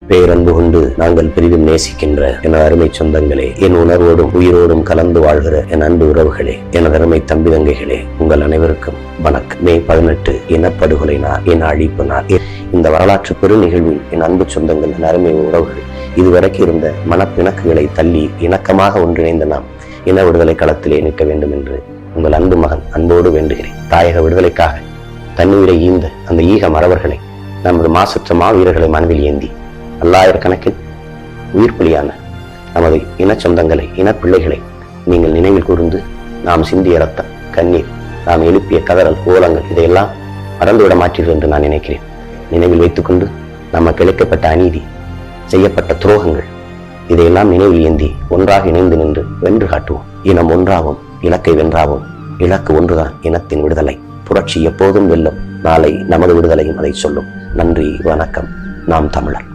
பேரன்பு கொண்டு நாங்கள் பெரிதும் நேசிக்கின்ற என அருமை சொந்தங்களே, என் உணர்வோடும் உயிரோடும் கலந்து வாழ்கிற என் அன்பு உறவுகளே, எனது அருமை தம்பி தங்கைகளே, உங்கள் அனைவருக்கும் வணக்கம். மே 18 இனப்படுகொலை நாள், இன அழிப்பு நாள். இந்த வரலாற்று பெரு நிகழ்வில் என் அன்பு சொந்தங்கள், என் அருமை உறவுகள், இதுவரைக்கும் இருந்த மனப்பிணக்குகளை தள்ளி இணக்கமாக ஒன்றிணைந்த நாம் இன விடுதலை களத்திலே நிற்க வேண்டும் என்று உங்கள் அன்பு மகன் அன்போடு வேண்டுகிறேன். தாயக விடுதலைக்காக தன்னுயிரை ஈந்த அந்த ஈக மறவர்களை, நமது மாசற்ற மாவீரர்களை மனதில் ஏந்தி பல்லாயிரக்கணக்கில் உயிர் பலியான நமது இன சொந்தங்களை, இனப்பிள்ளைகளை நீங்கள் நினைவில் கூர்ந்து நாம் சிந்திய ரத்தம், கண்ணீர், நாம் எழுப்பிய கதறல், ஓலங்கள் இதையெல்லாம் மறந்துவிட மாற்றீர்கள் என்று நான் நினைக்கிறேன். நினைவில் வைத்துக்கொண்டு நமக்கு இழைக்கப்பட்ட அநீதி, செய்யப்பட்ட துரோகங்கள் இதையெல்லாம் நினைவில் ஏந்தி ஒன்றாக இணைந்து நின்று வென்று காட்டுவோம். இனம் ஒன்றாவும் இலக்கை வென்றாவும். இலக்கு ஒன்றுதான், இனத்தின் விடுதலை. புரட்சி எப்போதும் வெல்லும். நாளை நமது விடுதலையும் அதை சொல்லும். நன்றி, வணக்கம். நாம் தமிழர்.